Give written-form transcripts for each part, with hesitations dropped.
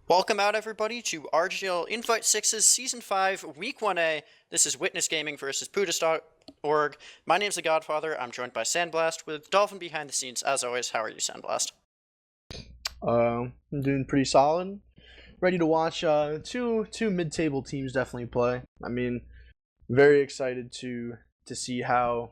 Welcome out, everybody, to RGL Invite 6's Season 5, Week 1A. This is Witness Gaming versus Putis.org. My name's The Godfather. I'm joined by Sandblast with Dolphin behind the scenes. As always, how are you, Sandblast? I'm doing pretty solid. Ready to watch two mid-table teams definitely play. I mean, very excited to see how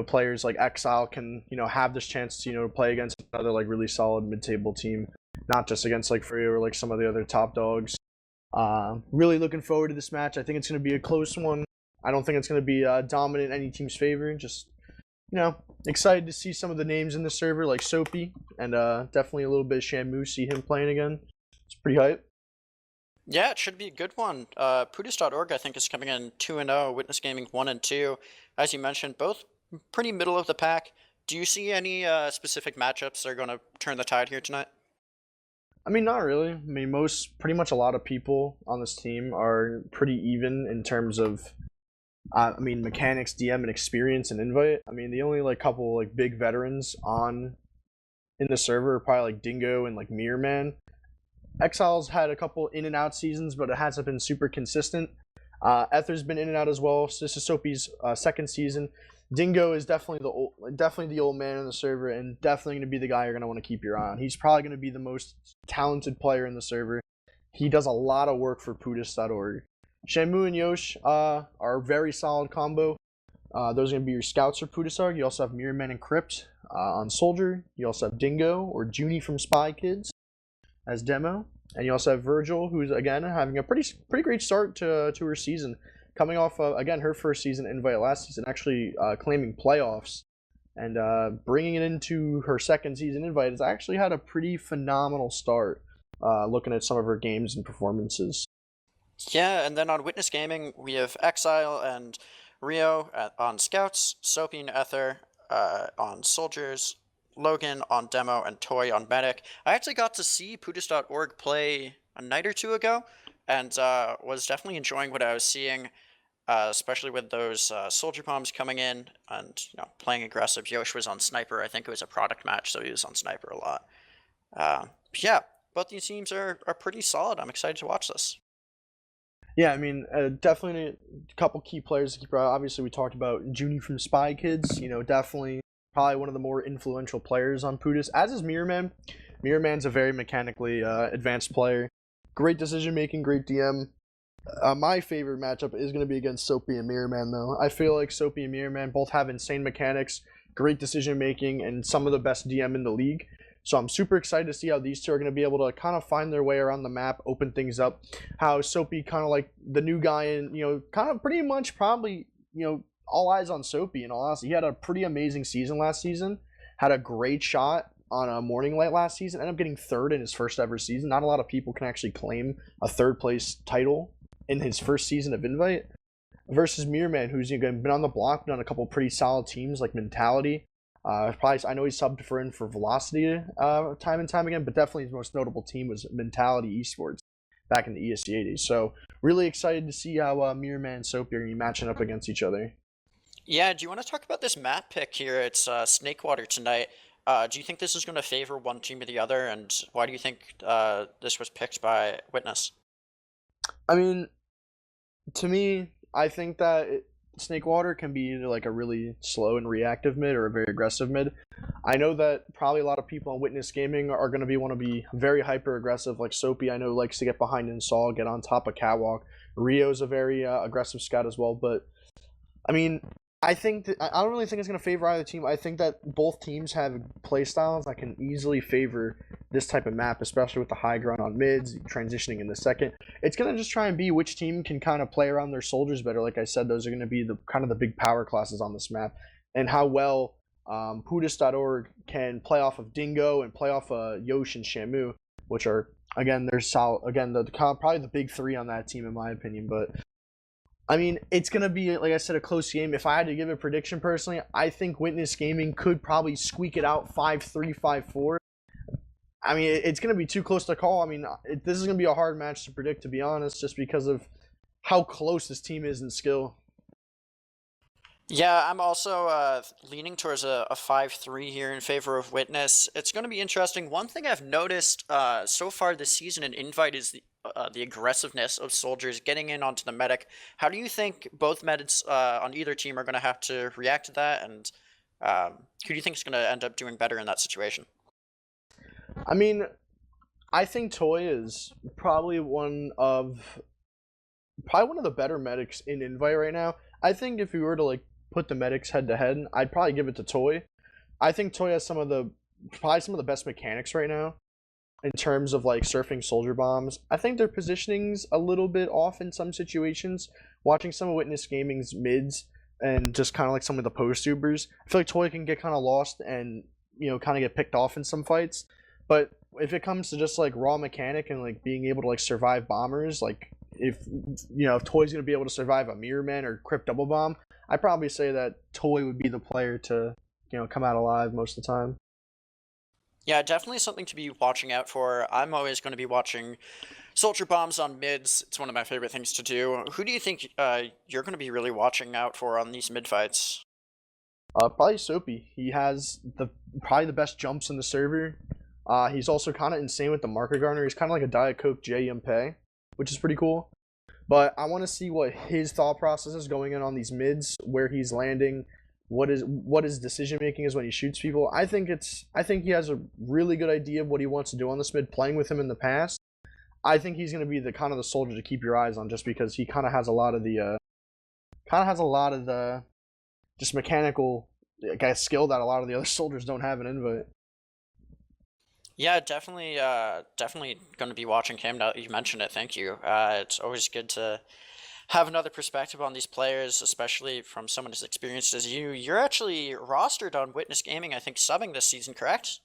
players like Exile can have this chance to play against another like really solid mid-table team, not just against like Frio or like some of the other top dogs. Really looking forward to this match. I think it's going to be a close one. I don't think it's going to be dominant in any team's favor. Just excited to see some of the names in the server like Soapy and definitely a little bit of Shamu. See him playing again. It's pretty hype. Yeah, it should be a good one. Putis.org, I think, is coming in 2-0. Witness Gaming 1-2. As you mentioned, both pretty middle of the pack. Do you see any specific matchups that are going to turn the tide here tonight? I mean, not really. I mean, pretty much a lot of people on this team are pretty even in terms of, mechanics, DM, and experience and invite. I mean, the only like couple like big veterans on in the server are probably like Dingo and like Mirror Man. Exile's had a couple in and out seasons, but it hasn't been super consistent. Ether's been in and out as well. So this is Soapy's second season. Dingo is definitely the old man in the server, and definitely going to be the guy you're going to want to keep your eye on. He's probably going to be the most talented player in the server. He does a lot of work for Putis.org. Shamu and Yosh are a very solid combo. Those are going to be your scouts for Putis.org. You also have Mirror Man and Crypt on Soldier. You also have Dingo or Junie from Spy Kids as demo, and you also have Virgil, who's again having a pretty great start to her season, coming off again her first season invite last season, actually claiming playoffs, and bringing it into her second season invite. Has actually had a pretty phenomenal start. Looking at some of her games and performances. Yeah, and then on Witness Gaming, we have Exile and Rio on Scouts, Soapy and Ether on Soldiers, Logan on Demo, and Toy on Medic. I actually got to see Putis.org play a night or two ago, and was definitely enjoying what I was seeing, especially with those Soldier Bombs coming in and playing aggressive. Yosh was on Sniper. I think it was a product match, so he was on Sniper a lot. Yeah, both these teams are pretty solid. I'm excited to watch this. Yeah, I mean, definitely a couple key players to keep. Obviously, we talked about Junie from Spy Kids. Definitely probably one of the more influential players on Putis, as is Mirror Man. Mirror Man's a very mechanically advanced player. Great decision making, great DM. My favorite matchup is going to be against Soapy and Mirror Man, though. I feel like Soapy and Mirror Man both have insane mechanics, great decision making, and some of the best DM in the league. So I'm super excited to see how these two are going to be able to kind of find their way around the map, open things up. How Soapy kind of like the new guy and, kind of pretty much probably, all eyes on Soapy in all honesty. He had a pretty amazing season last season. Had a great shot on a morning light last season. Ended up getting third in his first ever season. Not a lot of people can actually claim a third place title in his first season of Invite. Versus Mirror Man, who's been on the block, been on a couple pretty solid teams like Mentality. Probably I know he subbed for Velocity time and time again, but definitely his most notable team was Mentality eSports back in the ESC 80s. So really excited to see how Mirror Man and Soapy are going to be matching up against each other. Yeah, do you want to talk about this map pick here? It's Snakewater tonight. Do you think this is going to favor one team or the other, and why do you think this was picked by Witness? I mean, to me, I think that Snakewater can be either like a really slow and reactive mid or a very aggressive mid. I know that probably a lot of people on Witness Gaming are going to want to be very hyper aggressive, like Soapy. I know likes to get behind install, get on top of catwalk. Rio's a very aggressive scout as well, but I mean, I think that I don't really think it's going to favor either team. I think that both teams have play styles that can easily favor this type of map, especially with the high ground on mids, transitioning in the second. It's going to just try and be which team can kind of play around their soldiers better. Like I said, those are going to be the kind of the big power classes on this map, and how well Putis.org can play off of Dingo and play off Yosh and Shamu, which are again they're solid. Again, probably the big three on that team in my opinion, but. I mean, it's going to be, like I said, a close game. If I had to give a prediction personally, I think Witness Gaming could probably squeak it out 5-3, 5-4. I mean, it's going to be too close to call. I mean, this is going to be a hard match to predict, to be honest, just because of how close this team is in skill. Yeah, I'm also leaning towards a 5-3 here in favor of Witness. It's going to be interesting. One thing I've noticed so far this season in Invite is the aggressiveness of soldiers getting in onto the medic. How do you think both medics on either team are going to have to react to that, and who do you think is going to end up doing better in that situation? I mean, I think Toy is probably one of the better medics in Invite right now. I think if we were to like put the medics head to head, I'd probably give it to Toy. I think Toy has probably some of the best mechanics right now in terms of like surfing soldier bombs. I think their positioning's a little bit off in some situations. Watching some of Witness Gaming's mids and just kind of like some of the post tubers, I feel like Toy can get kind of lost and kind of get picked off in some fights. But if it comes to just like raw mechanic and like being able to like survive bombers, like if Toy's gonna be able to survive a Mirror Man or Crypt double bomb, I'd probably say that Toy would be the player to come out alive most of the time. Yeah, definitely something to be watching out for. I'm always going to be watching soldier bombs on mids. It's one of my favorite things to do. Who do you think you're going to be really watching out for on these mid fights? Probably Soapy. He has probably the best jumps in the server. He's also kind of insane with the marker garner. He's kind of like a Diet Coke J Mpe, which is pretty cool. But I want to see what his thought process is going in on these mids, where he's landing, what his decision making is when he shoots people. I think he has a really good idea of what he wants to do on this mid. Playing with him in the past, I think he's going to be the kind of the soldier to keep your eyes on, just because he kind of has a lot of the just mechanical skill that a lot of the other soldiers don't have in Invite. Yeah, definitely going to be watching him now that you mentioned it. Thank you. It's always good to have another perspective on these players, especially from someone as experienced as you. You're actually rostered on Witness Gaming, I think, subbing this season, correct?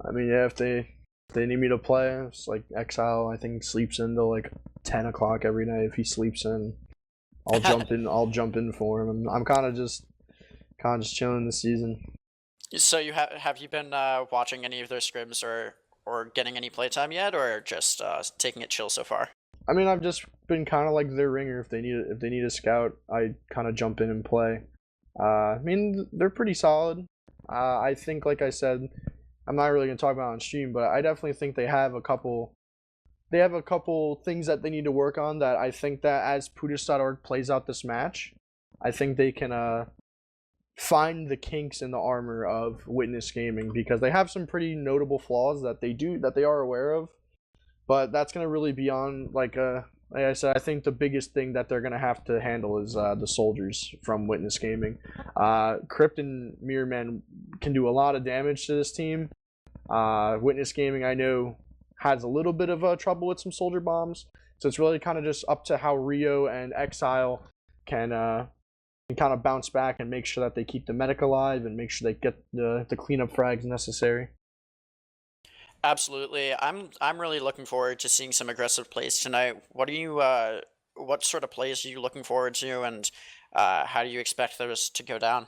I mean, yeah, if they need me to play, it's like Exile. I think sleeps in till like 10 o'clock every night. If he sleeps in, I'll jump in. I'll jump in for him. I'm kind of just chilling this season. So have you been watching any of their scrims or getting any playtime yet, or just taking it chill so far? I mean, I've just been kind of like their ringer. If they need a scout, I kind of jump in and play. I mean, they're pretty solid. I think, like I said, I'm not really gonna talk about it on stream, but I definitely think they have a couple. They have a couple things that they need to work on. That I think that as Pudis.org plays out this match, I think they can find the kinks in the armor of Witness Gaming, because they have some pretty notable flaws that they are aware of. But that's gonna really be on like I said, I think the biggest thing that they're gonna have to handle is the soldiers from Witness Gaming. Crypt and Mirror Man can do a lot of damage to this team. Witness Gaming, I know, has a little bit of trouble with some soldier bombs, so it's really kind of just up to how Rio and Exile can kind of bounce back and make sure that they keep the medic alive and make sure they get the cleanup frags necessary. Absolutely. I'm really looking forward to seeing some aggressive plays tonight. What sort of plays are you looking forward to, and how do you expect those to go down?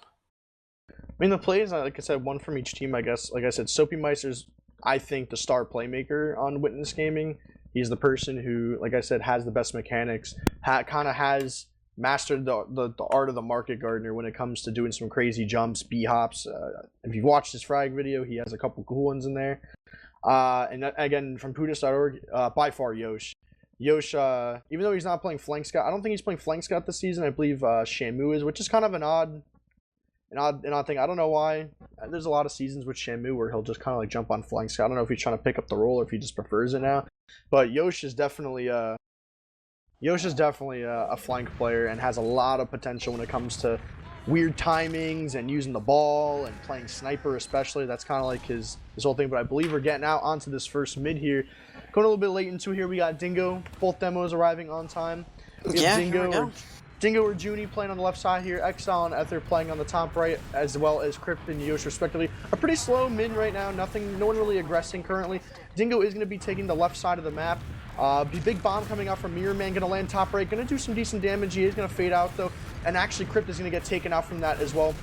I mean, the plays, like I said, one from each team, I guess. Like I said, Soapy Meister's, I think, the star playmaker on Witness Gaming. He's the person who, like I said, has the best mechanics, kind of has mastered the art of the market gardener when it comes to doing some crazy jumps, b-hops. If you've watched his frag video, he has a couple cool ones in there. And that, again, from Pudis.org, by far Yosh. Yosh, even though he's not playing Flank Scout, I don't think he's playing Flank Scout this season. I believe Shamu is, which is kind of an odd thing. I don't know why. There's a lot of seasons with Shamu where he'll just kind of like jump on Flank Scout. I don't know if he's trying to pick up the role or if he just prefers it now. But Yosh is definitely a flank player and has a lot of potential when it comes to weird timings and using the ball and playing sniper especially. That's kind of like his whole thing. But I believe we're getting out onto this first mid here. Going a little bit late into here, we got Dingo. Both demos arriving on time. We have Dingo or Junie playing on the left side here. Exile and Ether playing on the top right, as well as Crypt and Yosh respectively. A pretty slow mid right now. No one really aggressing currently. Dingo is going to be taking the left side of the map. The big bomb coming out from Mirror Man, going to land top right, going to do some decent damage. He is going to fade out though, and actually Crypt is going to get taken out from that as well.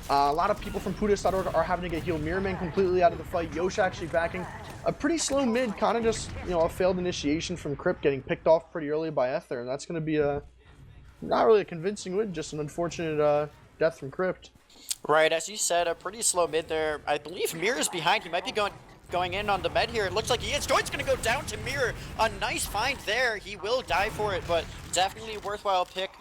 A lot of people from Pudis.org are having to get healed. Mirror Man completely out of the fight. Yosh actually backing. A pretty slow mid, kind of just, a failed initiation from Crypt, getting picked off pretty early by Ether, and that's going to be not really a convincing win, just an unfortunate death from Crypt. Right, as you said, a pretty slow mid there. I believe Mirror's behind. He might be going in on the med here. It looks like he is. Toy's going to go down to Mirror. A nice find there. He will die for it, but definitely a worthwhile pick.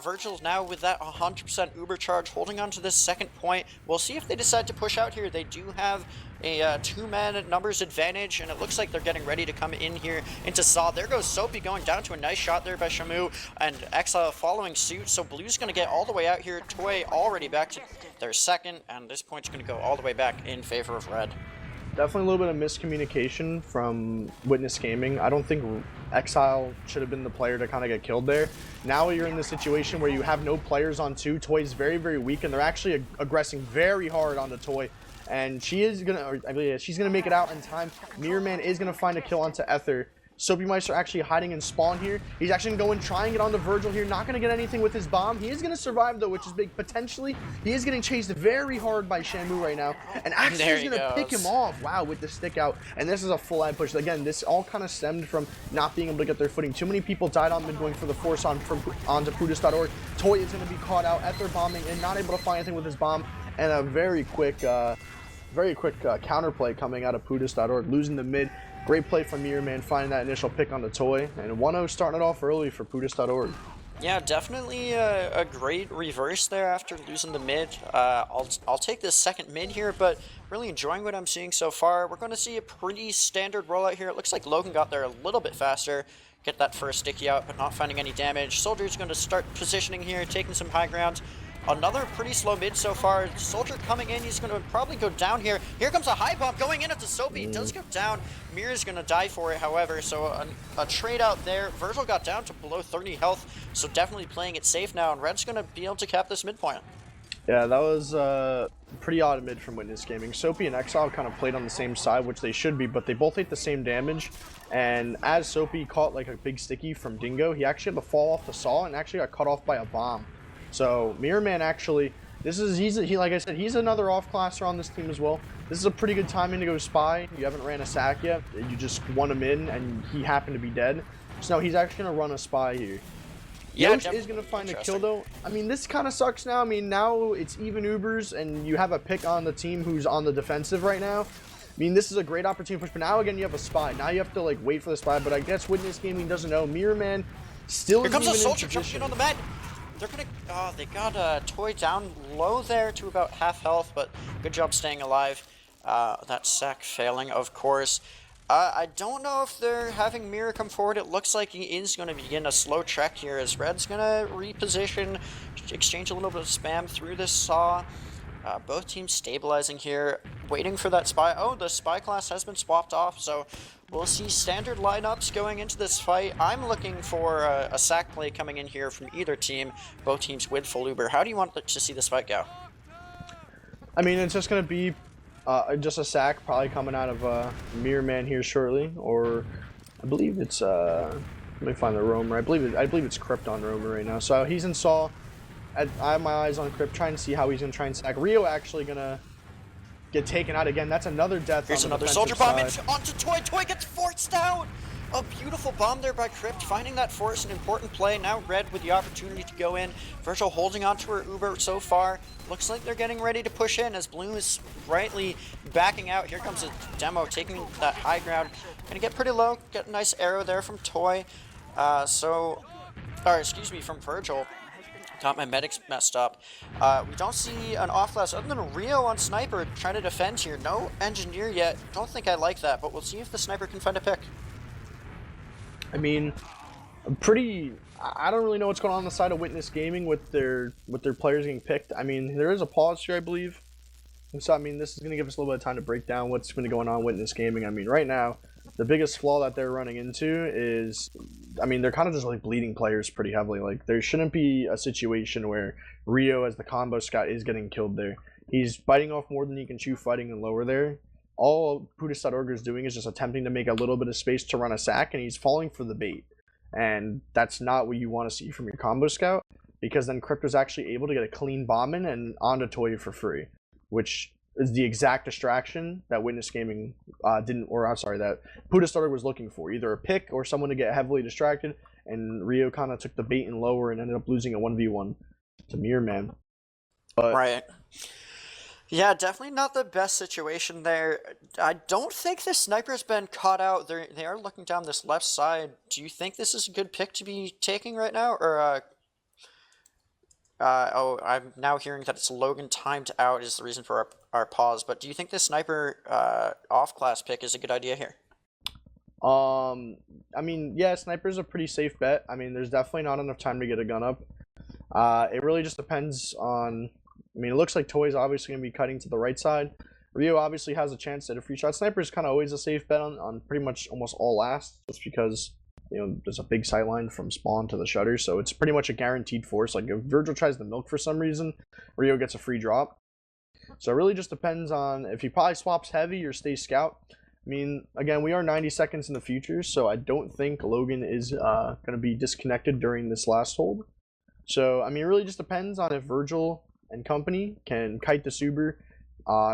Virgil's now with that 100% Uber charge, holding on to this second point. We'll see if they decide to push out here. They do have a two-man numbers advantage, and it looks like they're getting ready to come in here into Saw. There goes Soapy going down to a nice shot there by Shamu, and Exile following suit. So Blue's going to get all the way out here. Toy already back to their second, and this point's going to go all the way back in favor of Red. Definitely a little bit of miscommunication from Witness Gaming. I don't think Exile should have been the player to kind of get killed there. Now you're in the situation where you have no players on two. Toy's very, very weak, and they're actually aggressing very hard on the Toy. And she is gonna, or I believe she's gonna make it out in time. Mirror Man is gonna find a kill onto Ether. Soapy Meister actually hiding in spawn here. He's actually gonna go and try and get onto Virgil here. Not gonna get anything with his bomb. He is gonna survive though, which is big. Potentially, he is getting chased very hard by Shamu right now. And actually he's gonna pick him off. Wow, with the stick out. And this is a full line push. Again, this all kind of stemmed from not being able to get their footing. Too many people died on mid going for the force onto Pudis.org. Toy is gonna be caught out. Ether bombing and not able to find anything with his bomb. And a very quick counterplay coming out of Pudis.org, losing the mid. Great play from Mirror Man, finding that initial pick on the Toy, and 1-0 starting it off early for Pudis.org. Yeah, definitely a great reverse there after losing the mid. I'll take this second mid here, but really enjoying what I'm seeing so far. We're going to see a pretty standard rollout here. It looks like Logan got there a little bit faster. Get that first sticky out, but not finding any damage. Soldier's going to start positioning here, taking some high ground. Another pretty slow mid so far. Soldier coming in. He's going to probably go down here. Here comes a high bomb going in at the Soapy. It does go down. Mirror's going to die for it, however. So a trade out there. Virgil got down to below 30 health. So definitely playing it safe now. And Red's going to be able to cap this midpoint. Yeah, that was pretty odd mid from Witness Gaming. Soapy and Exile kind of played on the same side, which they should be, but they both ate the same damage. And as Soapy caught like a big sticky from Dingo, he actually had to fall off the saw and actually got cut off by a bomb. So Mirror Man actually, like I said, he's another off-classer on this team as well. This is a pretty good timing to go spy. You haven't ran a sack yet. You just won him in, and he happened to be dead. So now he's actually gonna run a spy here. Yeah, Yosh is gonna find a kill though. I mean, this kind of sucks now. I mean, now it's even Ubers, and you have a pick on the team who's on the defensive right now. I mean, this is a great opportunity to push, but now again you have a spy. Now you have to like wait for the spy. But I guess Witness Gaming doesn't know. Mirror Man still here isn't comes a even soldier in jumping position. in on the med. They're gonna, oh, they got a Toy down low there to about half health, but good job staying alive. That sack failing, of course. I don't know if they're having Mirror come forward. It looks like he is going to begin a slow trek here as Red's going to reposition, exchange a little bit of spam through this saw. Both teams stabilizing here, waiting for that spy. Oh, the spy class has been swapped off, so we'll see standard lineups going into this fight. I'm looking for a sack play coming in here from either team, both teams with full Uber. How do you want to see this fight go? I mean, it's just going to be just a sack probably coming out of Mirror Man here shortly, or I believe it's, let me find the roamer. I believe it's Crypt on roamer right now. So he's in Saw. I have my eyes on Crypt, trying to see how he's going to try and sack. Rio actually going to get taken out again. That's another death. Here's on the another soldier bomb onto Toy. Toy gets forced out. A beautiful bomb there by Crypt, finding that force, an important play. Now Red with the opportunity to go in. Virgil holding on to her Uber so far. Looks like they're getting ready to push in as Bloom is rightly backing out. Here comes a Demo taking that high ground. Gonna get pretty low. Get a nice arrow there from Toy. From Virgil. Got my medics messed up. We don't see an off-class other than Rio on Sniper trying to defend here. No Engineer yet. Don't think I like that, but we'll see if the Sniper can find a pick. I mean, I don't really know what's going on the side of Witness Gaming with their players getting picked. I mean, there is a pause here, I believe. And so, I mean, this is going to give us a little bit of time to break down what's been going on with Witness Gaming. I mean, right now, the biggest flaw that they're running into is, I mean, they're kind of just like bleeding players pretty heavily. Like, there shouldn't be a situation where Rio, as the combo scout, is getting killed there. He's biting off more than he can chew fighting and lower there. All Pudis.org is doing is just attempting to make a little bit of space to run a sack, and he's falling for the bait. And that's not what you want to see from your combo scout, because then Crypto's actually able to get a clean bomb in and onto Toy for free, which is the exact distraction that Witness Gaming that Pudis.org was looking for. Either a pick or someone to get heavily distracted, and Rio kind of took the bait and lower and ended up losing a 1v1 to Mirrorman. But Right. Yeah, definitely not the best situation there. I don't think the sniper's been caught out. They are looking down this left side. Do you think this is a good pick to be taking right now? Or, oh, I'm now hearing that it's Logan timed out is the reason for our pause. But do you think the sniper off-class pick is a good idea here? I mean, yeah, sniper's a pretty safe bet. I mean, there's definitely not enough time to get a gun up. It really just depends on... I mean, it looks like Toy's obviously going to be cutting to the right side. Rio obviously has a chance at a free shot. Sniper is kind of always a safe bet on pretty much almost all last, just because, you know, there's a big sightline from spawn to the shutter, so it's pretty much a guaranteed force. Like, if Virgil tries to milk for some reason, Rio gets a free drop. So it really just depends on if he probably swaps heavy or stays scout. I mean, again, we are 90 seconds in the future, so I don't think Logan is going to be disconnected during this last hold. So, I mean, it really just depends on if Virgil and company can kite the Suber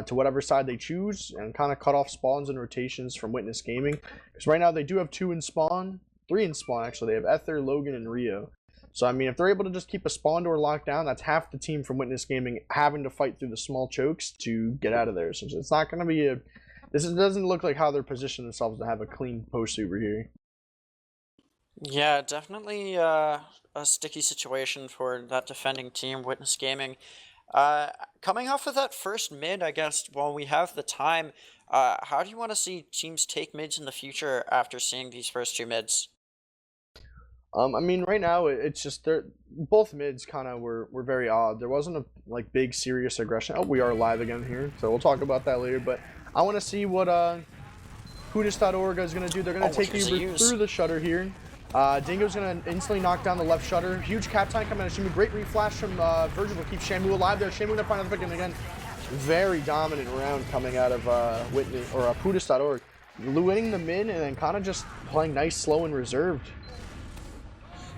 to whatever side they choose and kind of cut off spawns and rotations from Witness Gaming. Because right now they do have 2 in spawn, 3 in spawn actually. They have Ether, Logan, and Rio. So I mean, if they're able to just keep a spawn door locked down, that's half the team from Witness Gaming having to fight through the small chokes to get out of there. So it's not going to be a... doesn't look like how they're positioning themselves to have a clean post Suber here. Yeah, definitely a sticky situation for that defending team, Witness Gaming. Coming off of that first mid, I guess, while we have the time, how do you want to see teams take mids in the future after seeing these first 2 mids? I mean, right now it's just both mids kind of were very odd. There wasn't a like big serious aggression. Oh, we are live again here, so we'll talk about that later. But I want to see what Pudis.org is going to do. They're going to take Uber through the shutter here. Dingo's going to instantly knock down the left shutter. Huge cap time coming out of Shamu. Great reflash from Virgil to keep Shamu alive there. Shamu going to find another pick, and again, very dominant round coming out of Whitney or Pudis.org. Winning the mid and then kind of just playing nice, slow, and reserved.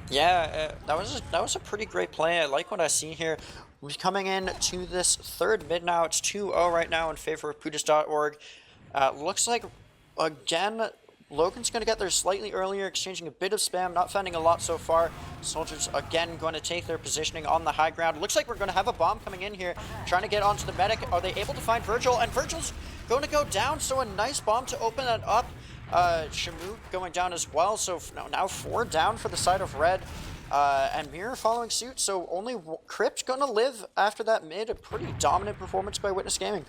Yeah, that was a pretty great play. I like what I see here. We're coming in to this third mid now. It's 2-0 right now in favor of Pudis.org. Looks like, again, Logan's going to get there slightly earlier, exchanging a bit of spam, not finding a lot so far. Soldiers, again, going to take their positioning on the high ground. Looks like we're going to have a bomb coming in here, trying to get onto the medic. Are they able to find Virgil? And Virgil's going to go down, so a nice bomb to open that up. Shamu going down as well, so now 4 down for the side of red. And Mirror following suit, so only Crypt going to live after that mid. A pretty dominant performance by Witness Gaming.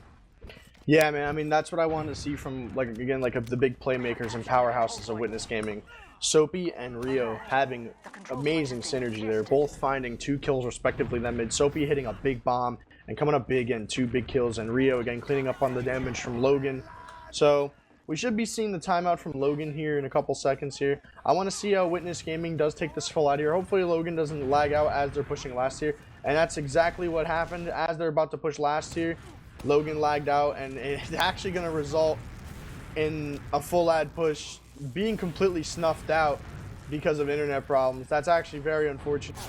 Yeah, man, I mean, that's what I wanted to see from, like, again, like, the big playmakers and powerhouses of Witness Gaming. Soapy and Rio having amazing synergy there, both finding 2 kills respectively that mid. Soapy hitting a big bomb and coming up big and 2 big kills, and Rio, again, cleaning up on the damage from Logan. So, we should be seeing the timeout from Logan here in a couple seconds here. I want to see how Witness Gaming does take this full out here. Hopefully Logan doesn't lag out as they're pushing last here. And that's exactly what happened as they're about to push last here. Logan lagged out, and it's actually going to result in a full ad push being completely snuffed out because of internet problems. That's actually very unfortunate.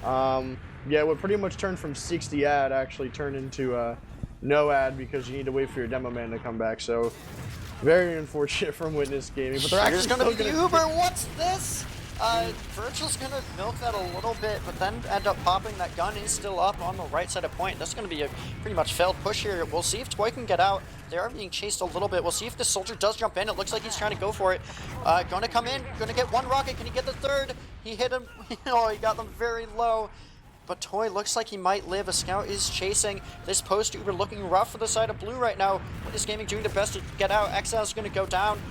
Yeah, what pretty much turned from 60 ad actually turned into no ad because you need to wait for your demo man to come back. So very unfortunate from Witness Gaming. But they're actually going to be Uber. What's this? Virgil's going to milk that a little bit, but then end up popping. That gun is still up on the right side of point. That's going to be a pretty much failed push here. We'll see if Toy can get out. They are being chased a little bit. We'll see if the soldier does jump in. It looks like he's trying to go for it. Going to come in. Going to get 1 rocket. Can he get the 3rd? He hit him. Oh, he got them very low. But Toy looks like he might live. A scout is chasing this post. Uber looking rough for the side of blue right now. Witness Gaming doing the best to get out. Exile's going to go down.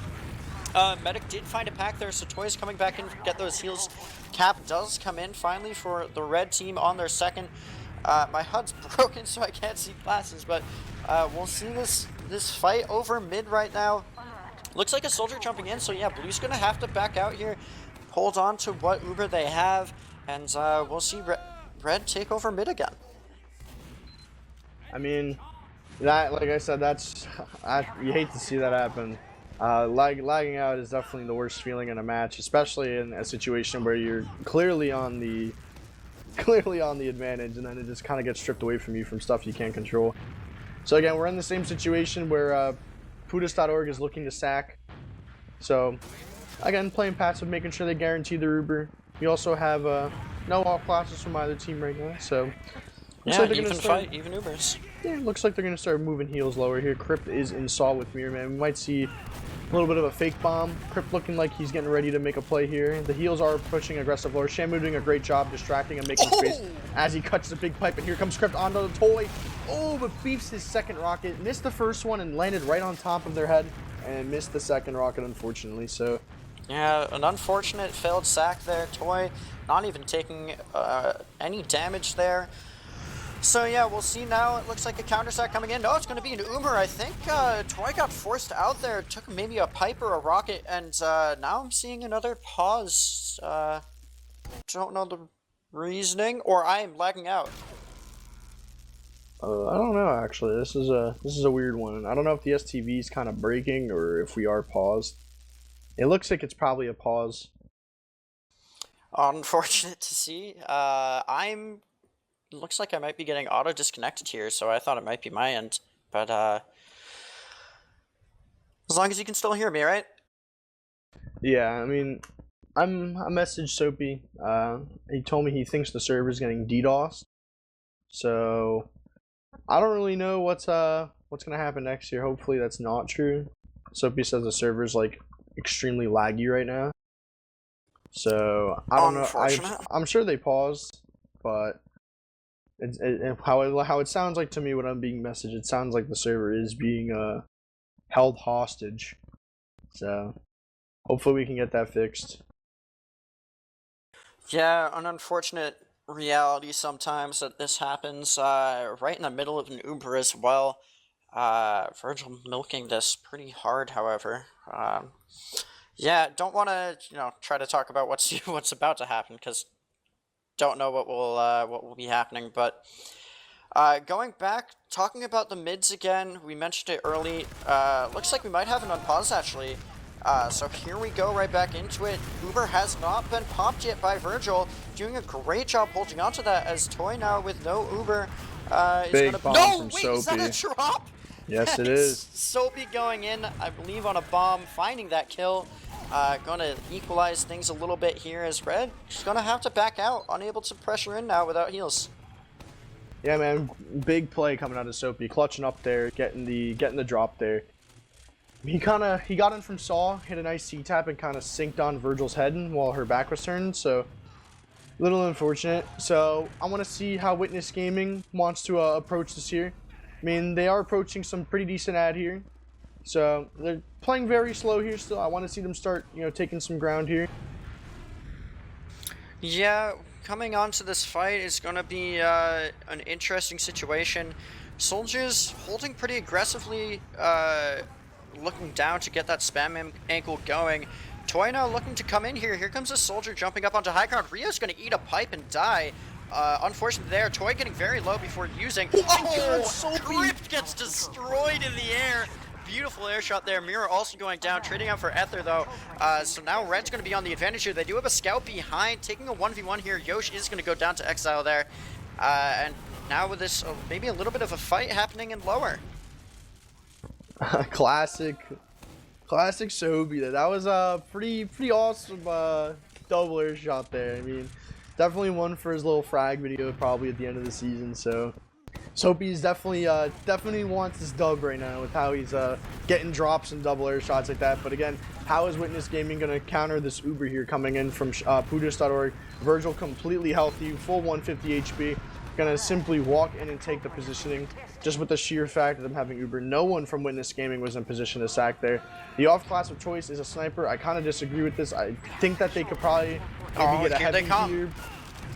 Medic did find a pack there, so Toy's coming back in to get those heals. Cap does come in finally for the red team on their second. My HUD's broken, so I can't see classes, but we'll see this fight over mid right now. Looks like a soldier jumping in, so yeah, blue's going to have to back out here. Hold on to what Uber they have, and we'll see red take over mid again. I mean, that, like I said, you hate to see that happen. Lagging out is definitely the worst feeling in a match, especially in a situation where you're clearly on the advantage, and then it just kind of gets stripped away from you from stuff you can't control. So again, we're in the same situation where Pudis.org is looking to sack. So again, playing passive, making sure they guarantee the Uber. We also have no all classes from either team right now, so looks Yeah, like they're even gonna start. fight, even Ubers. Yeah, looks like they're gonna start moving heals lower here. Crypt is in Saw with Mirror Man. We might see a little bit of a fake bomb. Crypt looking like he's getting ready to make a play here. The heals are pushing aggressive lower. Shamu doing a great job distracting and making space as he cuts the big pipe. And here comes Crypt onto the toy. Oh, but beefs his second rocket. Missed the first one and landed right on top of their head. And missed the second rocket, unfortunately. So yeah, an unfortunate failed sack there. Toy not even taking any damage there. So yeah, we'll see now. It looks like a counter sack coming in. No, it's going to be an Uber. I think Toy got forced out there. Took maybe a pipe or a rocket, and now I'm seeing another pause. Don't know the reasoning, or I am lagging out. I don't know actually. This is a weird one. I don't know if the STV is kind of breaking or if we are paused. It looks like it's probably a pause. Unfortunate to see. Looks like I might be getting auto disconnected here, so I thought it might be my end. But as long as you can still hear me, right? Yeah, I mean, I messaged Soapy. He told me he thinks the server's getting DDoS. So I don't really know what's gonna happen next year. Hopefully that's not true. Soapy says the server's like extremely laggy right now. So I don't know. I'm sure they paused, but how it sounds like to me when I'm being messaged, it sounds like the server is being held hostage. So hopefully we can get that fixed. Yeah, an unfortunate reality sometimes that this happens right in the middle of an Uber as well. Virgil milking this pretty hard, however. Yeah, don't want to try to talk about what's about to happen because don't know what will be happening. But going back, talking about the mids again, we mentioned it early. Looks like we might have an unpause actually. So here we go right back into it. Uber has not been popped yet by Virgil. Doing a great job holding on to that as Toy now with no Uber is Big gonna... bomb No! from Wait, is that a Soapy. drop? Yes, it is. Soapy going in, I believe, on a bomb, finding that kill. Gonna equalize things a little bit here as Red. She's gonna have to back out, unable to pressure in now without heals. Yeah, man, big play coming out of Soapy, clutching up there, getting the drop there. He got in from Saw, hit a nice C-tap, and kind of synced on Virgil's head while her back was turned, so a little unfortunate. So I want to see how Witness Gaming wants to approach this here. I mean, they are approaching some pretty decent ad here, so they're playing very slow here still. I want to see them start, taking some ground here. Yeah, coming onto this fight is going to be an interesting situation. Soldiers holding pretty aggressively, looking down to get that spam ankle going. Toy now looking to come in here. Here comes a soldier jumping up onto high ground. Rio's going to eat a pipe and die. Unfortunately there, Toy getting very low before using. Oh, Crypt gets destroyed in the air. Beautiful air shot there. Mirror also going down, trading out for Ether though. So now Red's going to be on the advantage here. They do have a scout behind, taking a 1v1 here. Yosh is going to go down to Exile there. And now with this, maybe a little bit of a fight happening in lower. Classic Soapy. That was a pretty awesome double air shot there. I mean, definitely one for his little frag video probably at the end of the season. So Soapy's definitely wants this dub right now with how he's getting drops and double air shots like that. But again, how is Witness Gaming gonna counter this Uber here coming in from Pudis.org? Virgil completely healthy, full 150 HP. Gonna simply walk in and take the positioning just with the sheer fact of them having Uber. No one from Witness Gaming was in position to sack there. The off class of choice is a sniper. I kind of disagree with this. I think that they could probably maybe get a heavy here.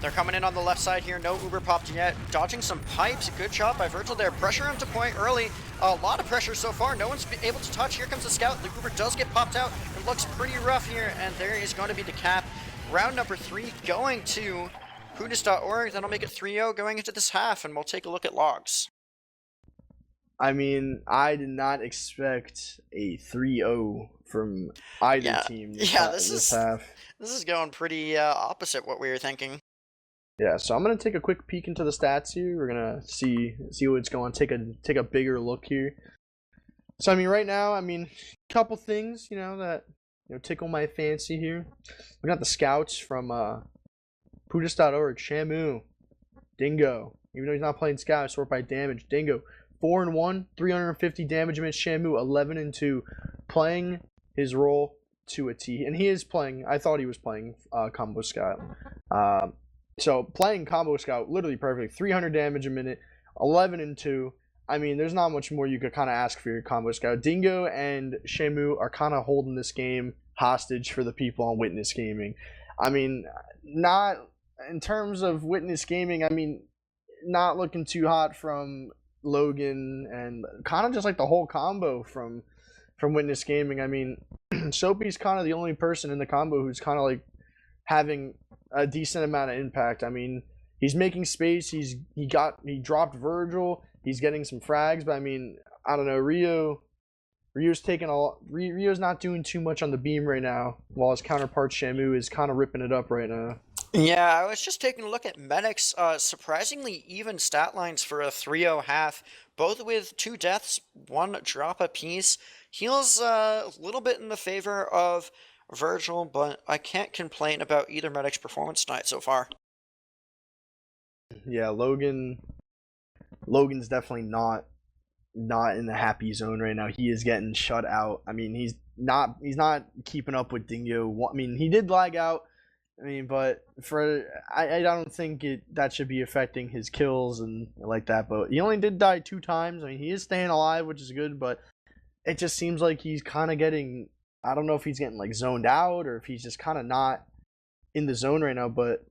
They're coming in on the left side here. No Uber popped yet. Dodging some pipes. Good shot by Virgil there. Pressure him to point early. A lot of pressure so far. No one's able to touch. Here comes the scout. The Uber does get popped out. It looks pretty rough here. And there is going to be the cap. Round number 3 going to Pudis.org. That'll make it 3-0 going into this half. And we'll take a look at logs. I mean, I did not expect a 3-0 from either team this half. This is going pretty opposite what we were thinking. Yeah, so I'm gonna take a quick peek into the stats here. We're gonna see what's going on. Take a bigger look here. So I mean, right now, couple things that tickle my fancy here. We got the scouts from Pudis.org. Shamu, Dingo. Even though he's not playing scout, sort by damage. Dingo, 4-1, 350 damage against Shamu, 11-2, playing his role to a T. And he is playing. I thought he was playing combo scout. So playing combo scout literally perfect. 300 damage a minute, 11-2. I mean, there's not much more you could kind of ask for your combo scout. Dingo and Shamu are kind of holding this game hostage for the people on Witness Gaming. I mean, not in terms of Witness Gaming. I mean, not looking too hot from Logan, and kind of just like the whole combo from Witness Gaming. I mean, Soapy's kind of the only person in the combo who's kind of like having a decent amount of impact. I mean, he's making space. He dropped Virgil. He's getting some frags, but I mean, I don't know. Rio's not doing too much on the beam right now, while his counterpart Shamu is kind of ripping it up right now. Yeah, I was just taking a look at Medic's surprisingly even stat lines for a 3-0 half, both with 2 deaths, 1 drop apiece. Heals a little bit in the favor of Virgil, but I can't complain about either Medic's performance tonight so far. Yeah, Logan's definitely not in the happy zone right now. He is getting shut out. I mean, he's not keeping up with Dingo. I mean, he did lag out. I mean, but I don't think that should be affecting his kills and like that. But he only did die 2 times. I mean, he is staying alive, which is good. But it just seems like he's kind of getting. I don't know if he's getting like zoned out or if he's just kind of not in the zone right now. But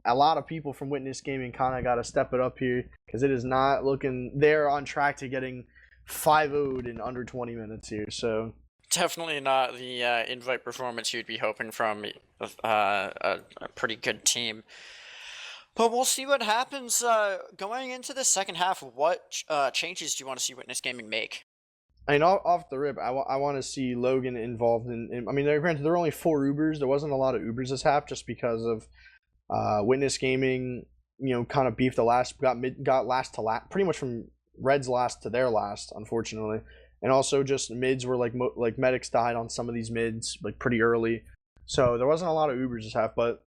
a lot of people from Witness Gaming kind of got to step it up here, because it is not looking. They're on track to getting 5-0'd in under 20 minutes here. So. Definitely not the invite performance you'd be hoping from a pretty good team. But we'll see what happens going into the second half. What changes do you want to see Witness Gaming make? I mean, off the rip, I want to see Logan involved in. I mean, granted, there were only 4 Ubers. There wasn't a lot of Ubers this half, just because of Witness Gaming. Kind of beefed got last to last, pretty much from Red's last to their last, unfortunately. And also just mids were like medics died on some of these mids like pretty early, so there wasn't a lot of Ubers this half. But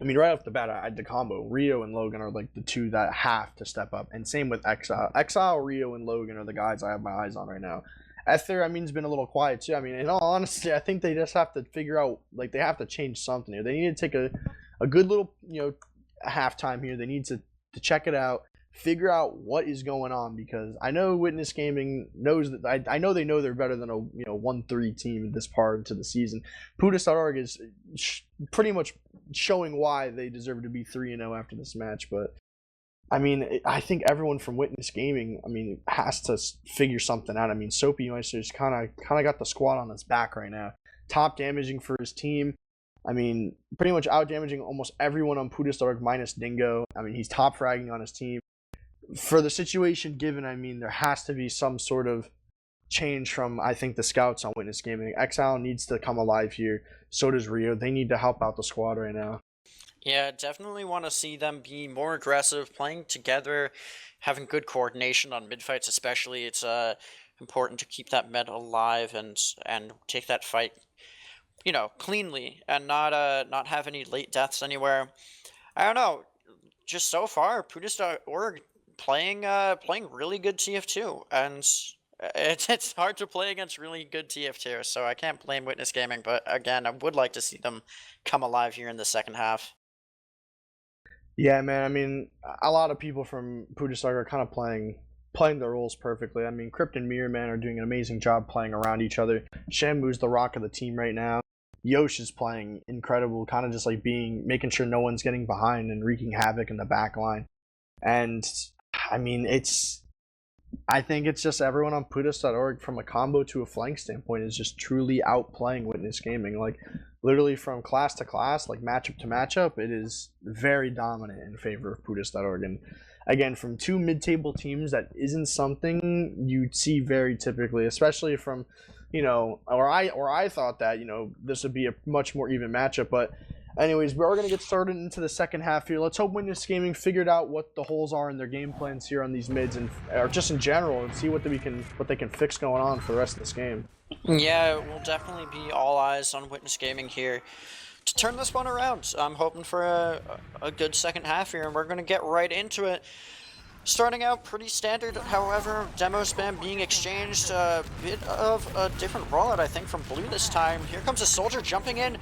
I mean, right off the bat, I had the combo. Rio and Logan are like the 2 that have to step up, and same with Exile, Rio, and Logan are the guys I have my eyes on right now. Ether, I mean, has been a little quiet too. I mean, in all honesty, I think they just have to figure out, like, they have to change something here. They need to take a good little halftime here. They need to check it out. Figure out what is going on, because I know Witness Gaming knows that. I know they know they're better than a 1-3 team this part into the season. Pudis.org is pretty much showing why they deserve to be 3-0 after this match. But I mean, I think everyone from Witness Gaming, I mean, has to figure something out. I mean, Soapy Meister's kind of got the squad on his back right now, top damaging for his team. I mean, pretty much out damaging almost everyone on Pudis.org minus Dingo. I mean, he's top fragging on his team. For the situation given, I mean, there has to be some sort of change from, I think, the scouts on Witness Gaming. Exile needs to come alive here. So does Rio. They need to help out the squad right now. Yeah, definitely want to see them be more aggressive, playing together, having good coordination on mid-fights especially. It's important to keep that mid alive and take that fight, cleanly, and not have any late deaths anywhere. I don't know. Just so far, Pudis.org playing really good TF2, and it's hard to play against really good TF2, so I can't blame Witness Gaming, but again, I would like to see them come alive here in the second half. Yeah, man, I mean, a lot of people from Pudis.org are kind of playing their roles perfectly. I mean, Crypt and Mirror Man are doing an amazing job playing around each other. Shamu's the rock of the team right now. Yosh is playing incredible, kind of just like making sure no one's getting behind and wreaking havoc in the back line. And I mean, I think it's just everyone on Pudis.org from a combo to a flank standpoint is just truly outplaying Witness Gaming. Like, literally from class to class, like matchup to matchup, it is very dominant in favor of Pudis.org. And again, from 2 mid-table teams, that isn't something you'd see very typically, especially from, or I thought that, this would be a much more even matchup. But anyways, we're going to get started into the second half here. Let's hope Witness Gaming figured out what the holes are in their game plans here on these mids, or just in general, and see what they can fix going on for the rest of this game. Yeah, we'll definitely be all eyes on Witness Gaming here to turn this one around. I'm hoping for a good second half here, and we're going to get right into it. Starting out pretty standard, however, demo spam being exchanged, a bit of a different rollout, I think, from Blue this time. Here comes a soldier jumping in,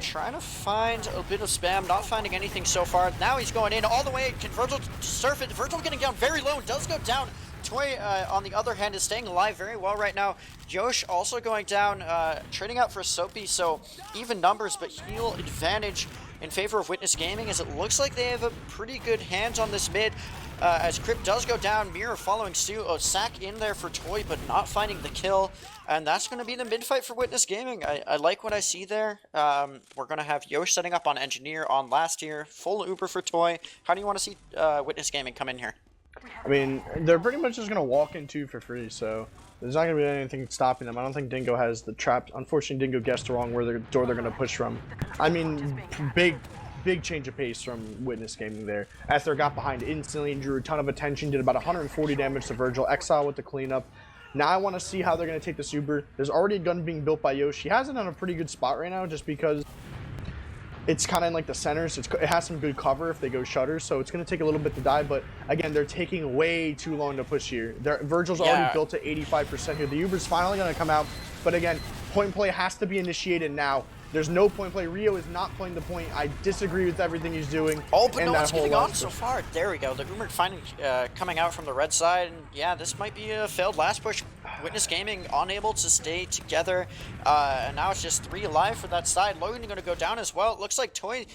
trying to find a bit of spam, not finding anything so far. Now he's going in all the way. Can Virgil surf it? Virgil getting down very low, does go down. Toy, on the other hand, is staying alive very well right now. Yosh also going down, trading out for Soapy, so even numbers, but heal advantage in favor of Witness Gaming, as it looks like they have a pretty good hand on this mid. As Crypt does go down, Mirror following suit. Oh, Sack in there for Toy, but not finding the kill. And that's going to be the mid-fight for Witness Gaming. I like what I see there. We're going to have Yosh setting up on Engineer on last year. Full Uber for Toy. How do you want to see Witness Gaming come in here? I mean, they're pretty much just going to walk in 2 for free, so there's not going to be anything stopping them. I don't think Dingo has the trap. Unfortunately, Dingo guessed wrong where the door they're going to push from. I mean, big change of pace from Witness Gaming there. Ether got behind instantly, drew a ton of attention, did about 140 damage to Virgil. Exile with the cleanup. Now I want to see how they're going to take this Uber. There's already a gun being built by Yoshi. He has it on a pretty good spot right now just because it's kind of in like the center, so it has some good cover if they go shutters, so it's going to take a little bit to die, but again, they're taking way too long to push here. Virgil's already built to 85% here. The Uber's finally going to come out, but again, point play has to be initiated now. There's no point play. Rio is not playing the point. I disagree with everything he's doing. Oh, but no one's getting on so far. There we go. The Uber finally coming out from the red side. And yeah, this might be a failed last push. Witness Gaming unable to stay together. And now it's just 3 alive for that side. Logan going to go down as well. It looks like Toy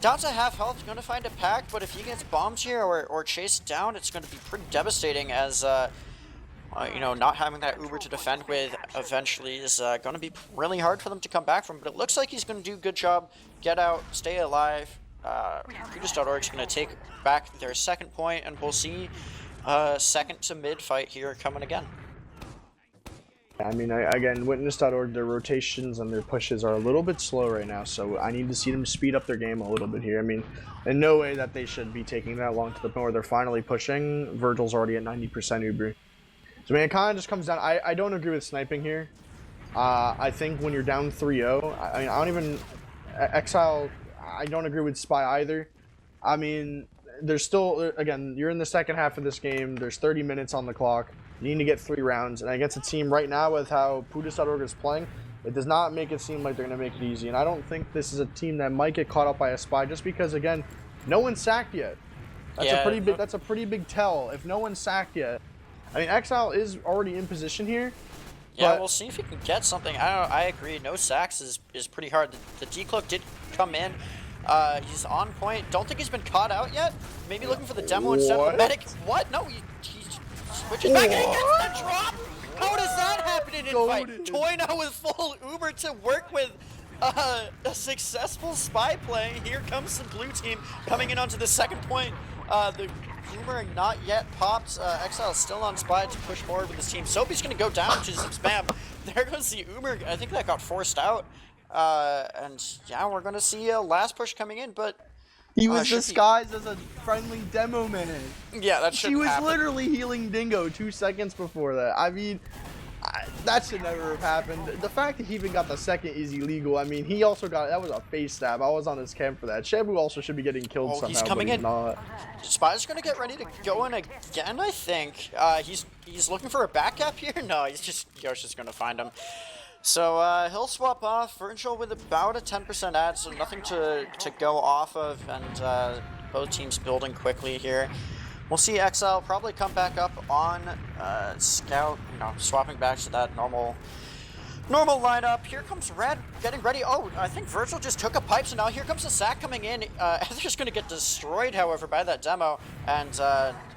down to half health, going to find a pack. But if he gets bombed here or chased down, it's going to be pretty devastating as... you know, not having that Uber to defend with eventually is going to be really hard for them to come back from. But it looks like he's going to do a good job. Get out, stay alive. Kudus.org is going to take back their second point, and we'll see second to mid fight here coming again. I mean, again, Witness.org, their rotations and their pushes are a little bit slow right now, so I need to see them speed up their game a little bit here. I mean, in no way that they should be taking that long to the point where they're finally pushing. Virgil's already at 90% Uber. So, I mean, it kind of just comes down... I don't agree with sniping here. I think when you're down 3-0... I mean, I don't even... Exile... I don't agree with Spy either. I mean, there's still... Again, you're in the second half of this game. There's 30 minutes on the clock. You need to get 3 rounds. And against a team right now with how Pudus.org is playing, it does not make it seem like they're going to make it easy. And I don't think this is a team that might get caught up by a Spy just because, again, no one's sacked yet. That's a pretty big tell. If no one's sacked yet... I mean, Exile is already in position here. Yeah, we'll see if he can get something. I agree. No sacks is pretty hard. The decloak did come in. He's on point. Don't think he's been caught out yet. Maybe looking for the demo instead of the medic. What? No, he switches back and he gets the drop. How does that happen in a fight? Toy now with full Uber to work with a successful spy play. Here comes the blue team coming in onto the second point. The Uber not yet popped. Exile is still on spy to push forward with his team. Soapy's going to go down to some spam. There goes the Uber. I think that got forced out. And yeah, we're going to see a last push coming in, but... He was disguised as a friendly demo minute. Yeah, that should happen. She was literally healing Dingo 2 seconds before that. I mean... that should never have happened. The fact that he even got the second is illegal. I mean, he also got... That was a face stab. I was on his cam for that. Shabu also should be getting killed somehow, he's coming in. Not. Spy's going to get ready to go in again, I think. He's looking for a back gap here? No, Yosh is going to find him. So he'll swap off. Virgil with about a 10% ad, so nothing to go off of. And both teams building quickly here. We'll see Exile probably come back up on Scout, you know, swapping back to that normal lineup. Here comes Red getting ready. Oh, I think Virgil just took a pipe, so now here comes the sack coming in. Ether's going to get destroyed, however, by that demo, and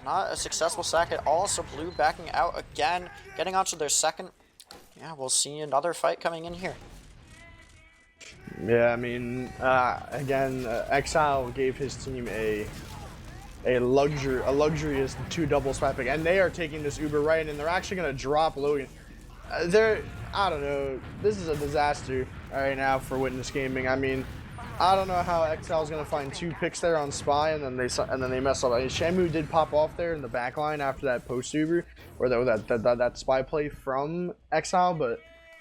not a successful sack at all, so Blue backing out again, getting onto their second. Yeah, we'll see another fight coming in here. Yeah, I mean, again, Exile gave his team a luxurious 2 double swiping, and they are taking this Uber right in, and they're actually going to drop Logan. I don't know, this is a disaster right now for Witness Gaming. I mean, I don't know how Exile's going to find 2 picks there on Spy, and then they mess up. I mean, Shamu did pop off there in the back line after that post Uber, or that Spy play from Exile, but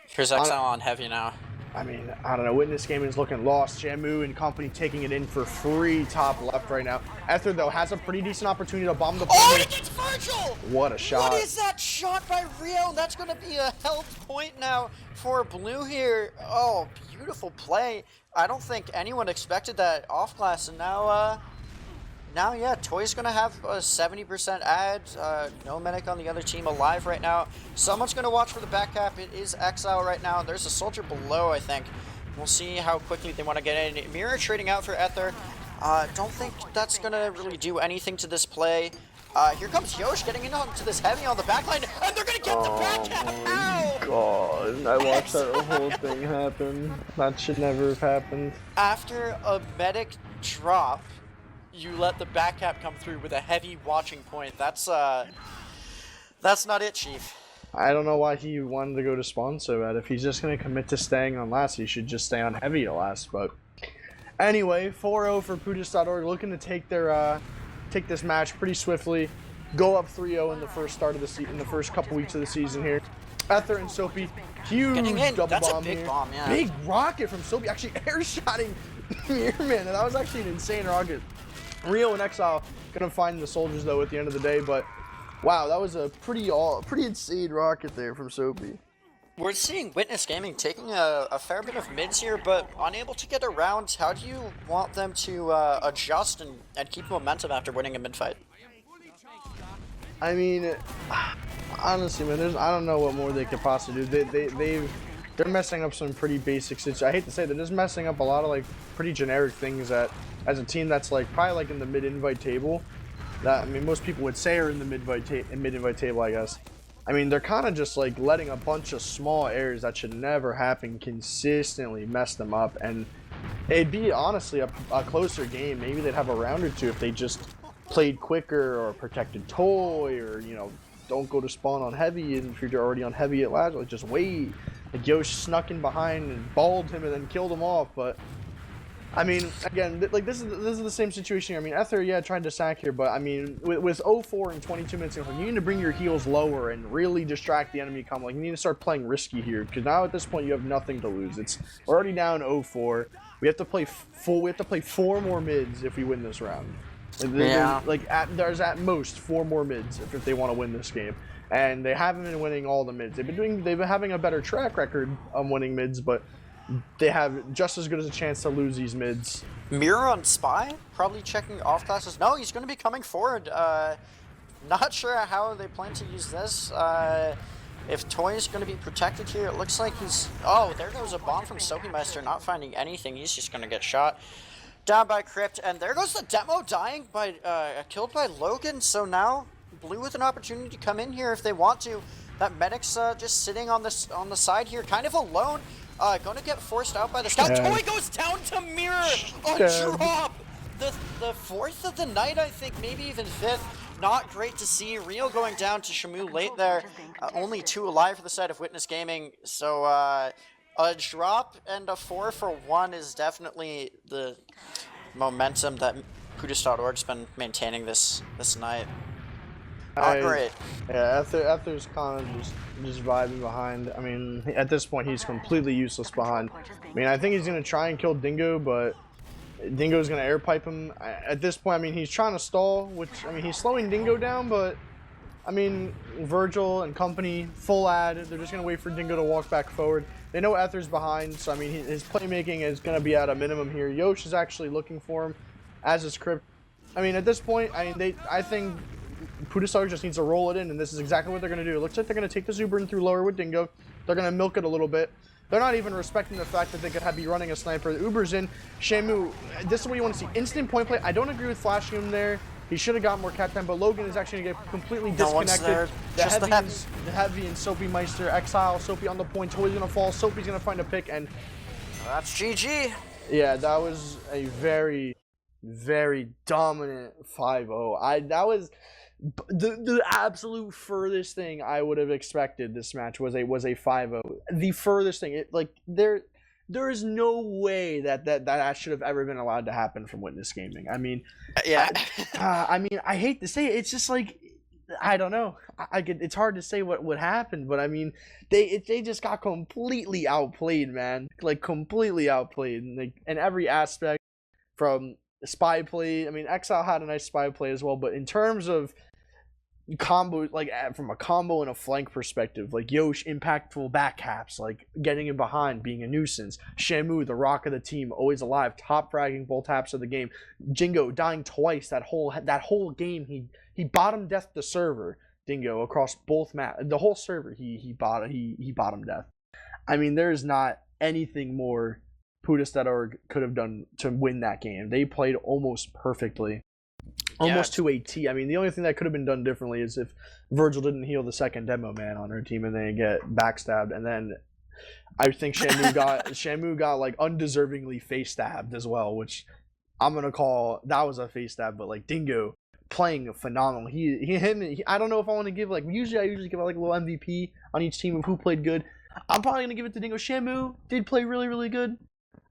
Here's Exile on heavy now. I mean, I don't know. Witness Gaming is looking lost. Shamu and company taking it in for free top left right now. Ether, though, has a pretty decent opportunity to bomb the point. Oh, he gets Virgil! What a shot. What is that shot by Rio? That's going to be a held point now for Blue here. Oh, beautiful play. I don't think anyone expected that off glass, and now, yeah, Toy's going to have a 70% ad. No medic on the other team alive right now. Someone's going to watch for the back cap. It is Exile right now. There's a soldier below, I think. We'll see how quickly they want to get in. Mirror trading out for Ether. Don't think that's going to really do anything to this play. Here comes Yosh getting in onto this heavy on the backline, and they're going to get the back cap. Ow! God, I watched that whole thing happen. That should never have happened. After a medic drop, you let the back cap come through with a heavy watching point. That's not it, Chief. I don't know why he wanted to go to spawn so bad. If he's just going to commit to staying on last, he should just stay on heavy to last. But anyway, 4-0 for Pudis.org, looking to take their take this match pretty swiftly. Go up 3-0 in the first start of the in the first couple weeks of the season here. Ether and Soapy, huge double That's bomb a big here. bomb, yeah. Big rocket from Soapy, actually air-shotting Mirrorman. That was actually an insane rocket. Rio and Exile gonna find the soldiers though at the end of the day, but wow, that was a pretty insane rocket there from Soapy. We're seeing Witness Gaming taking a fair bit of mids here, but unable to get around. How do you want them to adjust and keep momentum after winning a mid fight? I mean, honestly, man, I don't know what more they could possibly do. They're messing up some pretty basic situations. I hate to say it, they're just messing up a lot of like pretty generic things that, as a team that's like probably like in the mid-invite table, that I mean most people would say are in the mid-invite table, I guess. I mean, they're kind of just like letting a bunch of small errors that should never happen consistently mess them up, and it'd be honestly a closer game. Maybe they'd have a round or two if they just played quicker or protected Toy, or you know, don't go to spawn on heavy, and if you're already on heavy at last, like just wait. Like Yosh snuck in behind and balled him and then killed him off, but I mean, again, like this is the same situation here. I mean, Ether, yeah, tried to sack here, but I mean, with 0-4 and 22 minutes, you need to bring your heals lower and really distract the enemy. Like you need to start playing risky here, because now at this point you have nothing to lose. We're already down 0-4. We have to play We have to play 4 more mids if we win this round. Yeah. There's at most 4 more mids if they want to win this game. And they haven't been winning all the mids. They've been having a better track record on winning mids, but they have just as good as a chance to lose these mids. Mirror on Spy, probably checking off classes. No, he's going to be coming forward. Not sure how they plan to use this. If Toy's going to be protected here, it looks like he's... Oh, there goes a bomb from Soapy Meister, not finding anything. He's just going to get shot. Down by Crypt, and there goes the demo dying by killed by Logan. So now Blue with an opportunity to come in here if they want to. That medic's just sitting on the side here, kind of alone. Going to get forced out by the scout. Toy goes down to Mirror. Drop. The 4th of the night, I think, maybe even 5th. Not great to see. Rio going down to Shamu late there. Only 2 alive for the side of Witness Gaming. So a drop and a 4 for 1 is definitely the momentum that Pudis.org's been maintaining this night. Not great. Yeah, Ether's kind of just vibing behind. I mean, at this point, he's completely useless behind. I mean, I think he's going to try and kill Dingo, but Dingo's going to air pipe him. At this point, I mean, he's trying to stall, which, I mean, he's slowing Dingo down, but, I mean, Virgil and company, full ad. They're just going to wait for Dingo to walk back forward. They know Ether's behind, so, I mean, his playmaking is going to be at a minimum here. Yosh is actually looking for him, as is Crypt. I mean, at this point, I think Pudis.org just needs to roll it in, and this is exactly what they're going to do. It looks like they're going to take the Zuber in through lower with Dingo. They're going to milk it a little bit. They're not even respecting the fact that they could be running a sniper. The Uber's in. Shamu, this is what you want to see. Instant point play. I don't agree with flashing him there. He should have got more cat time, but Logan is actually going to get completely disconnected. The heavy and Soapy Meister. Exile, Soapy on the point. Toy's going to fall. Soapy's going to find a pick, and that's GG. Yeah, that was a very, very dominant 5-0. That was the absolute furthest thing I would have expected. This match was a 5-0. The furthest thing. There is no way that should have ever been allowed to happen from Witness Gaming. I mean, yeah. I mean, I hate to say it. It's just like I don't know. It's hard to say what happened, but I mean, they just got completely outplayed, man. Like completely outplayed, and like in every aspect, from spy play. I mean, Exile had a nice spy play as well, but in terms of combo, like from a combo and a flank perspective, like Yosh impactful back caps, like getting in behind, being a nuisance. Shamu, the rock of the team, always alive, top fragging both taps of the game. Jingo dying twice that whole game. He bottom death the server. Dingo across both the whole server. He bottom death. I mean, there is not anything more Pudis.org could have done to win that game. They played almost perfectly. Almost to a T. I mean, the only thing that could have been done differently is if Virgil didn't heal the second demo man on her team and they get backstabbed, and then I think Shamu got like undeservingly face stabbed as well, which I'm gonna call that was a face stab, but like Dingo playing phenomenal. I don't know if I want to give like I usually give like a little MVP on each team of who played good. I'm probably gonna give it to Dingo. Shamu did play really really good.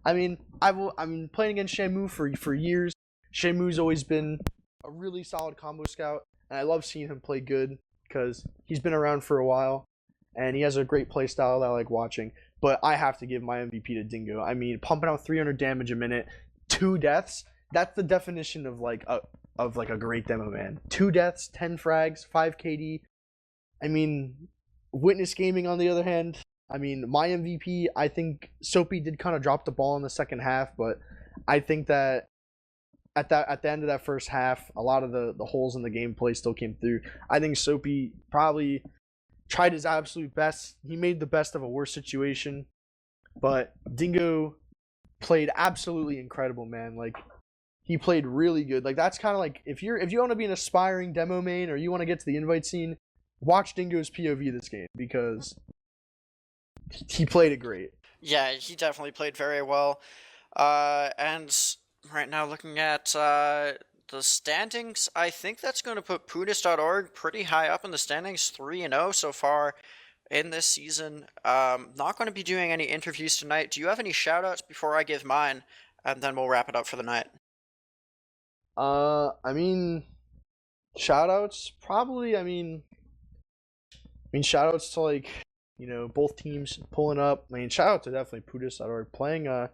I mean, I'm playing against Shamu for years. Shamu's always been a really solid combo scout, and I love seeing him play good because he's been around for a while, and he has a great play style that I like watching. But I have to give my MVP to Dingo. I mean, pumping out 300 damage a minute, 2 deaths. That's the definition of like a great demo man. 2 deaths, 10 frags, 5 KD. I mean, Witness Gaming on the other hand. I mean, my MVP. I think Soapy did kind of drop the ball in the second half, but I think that at the end of that first half, a lot of the holes in the gameplay still came through. I think Soapy probably tried his absolute best. He made the best of a worse situation, but Dingo played absolutely incredible, man. Like he played really good. Like that's kind of like if you want to be an aspiring demo main or you want to get to the invite scene, watch Dingo's POV this game because he played it great. Yeah, he definitely played very well. And right now, looking at the standings, I think that's going to put Pudis.org pretty high up in the standings, 3-0 so far in this season. Not going to be doing any interviews tonight. Do you have any shoutouts before I give mine? And then we'll wrap it up for the night. I mean, shoutouts probably. I mean, shoutouts to like both teams pulling up. I mean, shout out to definitely Pudis.org playing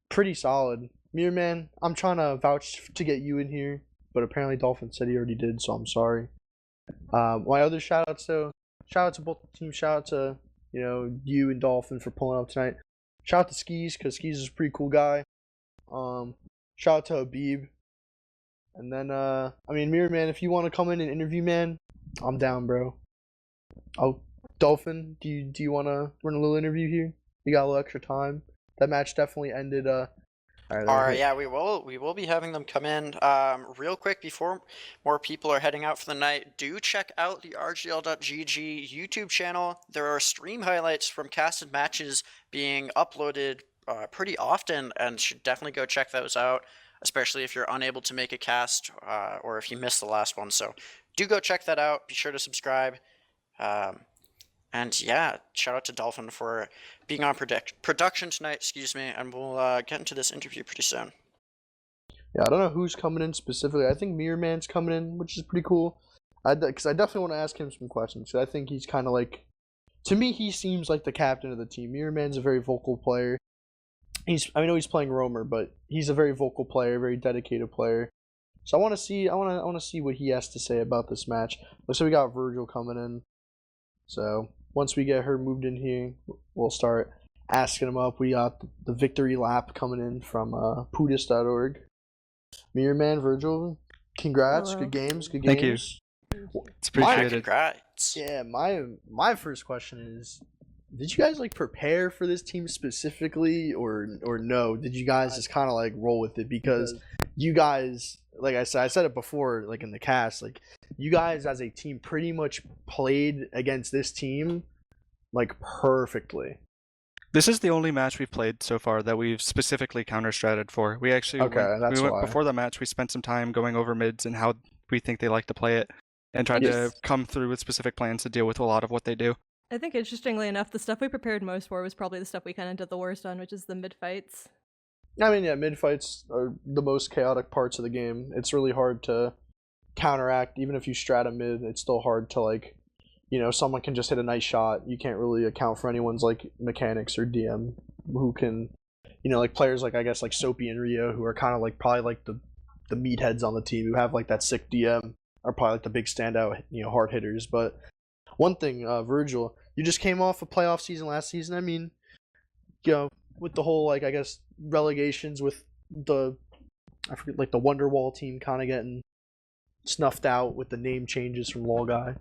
pretty solid. Mirror Man, I'm trying to vouch to get you in here, but apparently Dolphin said he already did, so I'm sorry. My other shout outs though, shout out to both teams, shout out to you and Dolphin for pulling up tonight. Shout out to Skis, because Skis is a pretty cool guy. Shout out to Habib. And then I mean Mirror Man, if you want to come in and interview, man, I'm down, bro. Oh, Dolphin, do you want to run a little interview here? You got a little extra time. That match definitely ended. All right, yeah, we will be having them come in. Real quick before more people are heading out for the night, do check out the RGL.gg YouTube channel. There are stream highlights from casted matches being uploaded pretty often, and should definitely go check those out, especially if you're unable to make a cast or if you missed the last one. So do go check that out. Be sure to subscribe. And yeah, shout out to Dolphin for being on production tonight, and we'll get into this interview pretty soon. Yeah, I don't know who's coming in specifically. I think Mirror Man's coming in, which is pretty cool. Because I definitely want to ask him some questions. I think he's kind of like, to me, he seems like the captain of the team. Mirror Man's a very vocal player. I know he's playing Roamer, but he's a very vocal player, very dedicated player. So I want to see what he has to say about this match. Looks like we got Virgil coming in. So once we get her moved in here, we'll start asking him up. We got the victory lap coming in from Pudis.org. Mirror Man, Virgil, congrats. Hello. Good games. Thank you. It's appreciated. Congrats. Yeah, my first question is, did you guys like prepare for this team specifically, or no? Did you guys just kind of like roll with it because you guys, like I said it before, like in the cast, like you guys as a team pretty much played against this team like perfectly. This is the only match we've played so far that we've specifically counter-stratted for. We actually went before the match. We spent some time going over mids and how we think they like to play it, and tried to come through with specific plans to deal with a lot of what they do. I think interestingly enough, the stuff we prepared most for was probably the stuff we kind of did the worst on, which is the mid fights. I mean, yeah, mid fights are the most chaotic parts of the game. It's really hard to counteract. Even if you strat a mid, it's still hard to like, someone can just hit a nice shot. You can't really account for anyone's like mechanics or DM who can, like players like I guess like Soapy and Rio who are kind of like probably like the meatheads on the team who have like that sick DM are probably like the big standout hard hitters. But one thing, Virgil, you just came off a playoff season last season. I mean, with the whole like I guess relegations with I forget like the Wonderwall team kind of getting snuffed out with the name changes from Law Guy.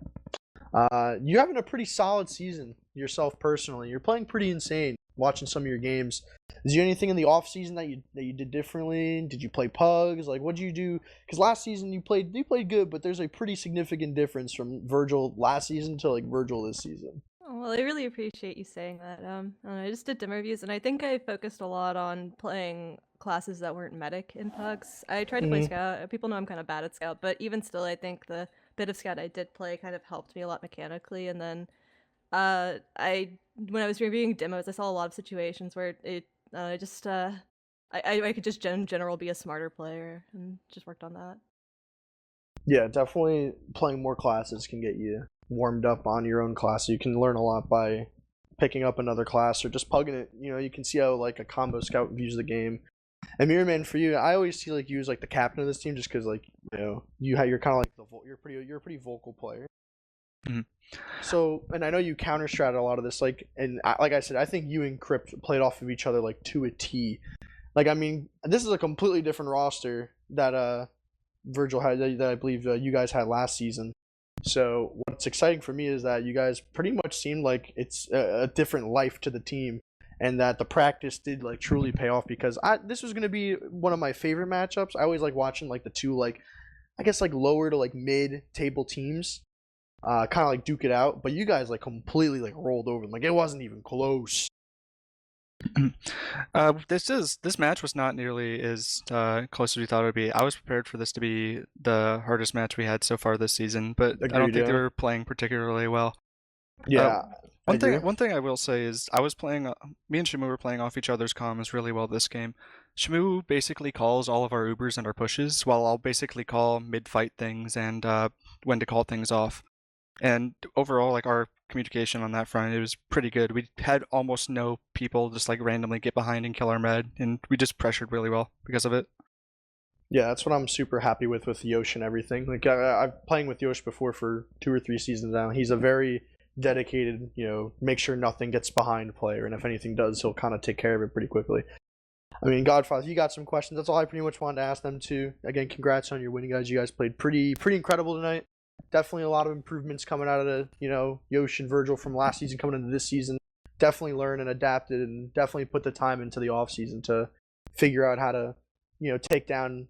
You're having a pretty solid season yourself personally. You're playing pretty insane. Watching some of your games, is there anything in the off season that you did differently? Did you play pugs? Like, what'd you do? Because last season you played good, but there's a pretty significant difference from Virgil last season to like Virgil this season. Oh, well, I really appreciate you saying that. I just did demo reviews, and I think I focused a lot on playing classes that weren't medic in pugs. I tried to play scout. People know I'm kind of bad at scout, but even still, I think the bit of scout I did play kind of helped me a lot mechanically. And then when I was reviewing demos, I saw a lot of situations where I could just in general be a smarter player, and just worked on that. Yeah, definitely playing more classes can get you warmed up on your own class. You can learn a lot by picking up another class or just pugging it. You can see how like a combo scout views the game. And Mirrorman, for you, I always see like you as like the captain of this team, just because like you're kind of like you're a pretty vocal player. Mm-hmm. So, and I know you counter strat a lot of this, like, and like I said, I think you and Crypt played off of each other like to a T. Like, I mean, this is a completely different roster that Virgil had, that I believe you guys had last season. So what's exciting for me is that you guys pretty much seemed like it's a different life to the team, and that the practice did like truly pay off, because this was going to be one of my favorite matchups. I always like watching like the two like I guess like lower to like mid table teams kind of like duke it out, but you guys like completely like rolled over them. Like it wasn't even close. This match was not nearly as close as we thought it would be. I was prepared for this to be the hardest match we had so far this season, but Agreed, I don't think they were playing particularly well. Yeah. One thing I will say is me and Shamu were playing off each other's comms really well this game. Shamu basically calls all of our Ubers and our pushes, while I'll basically call mid-fight things and when to call things off. And overall, like our communication on that front, it was pretty good. We had almost no people just like randomly get behind and kill our med, and we just pressured really well because of it. Yeah, that's what I'm super happy with Yosh and everything. Like I've playing with Yosh before for 2 or 3 seasons now. He's a very dedicated, make sure nothing gets behind player, and if anything does, he'll kind of take care of it pretty quickly. I mean, Godfather, you got some questions. That's all I pretty much wanted to ask them too. Again, congrats on your winning, guys. You guys played pretty incredible tonight. Definitely a lot of improvements coming out of the, Yosh and Virgil from last season coming into this season. Definitely learned and adapted, and definitely put the time into the off season to figure out how to, take down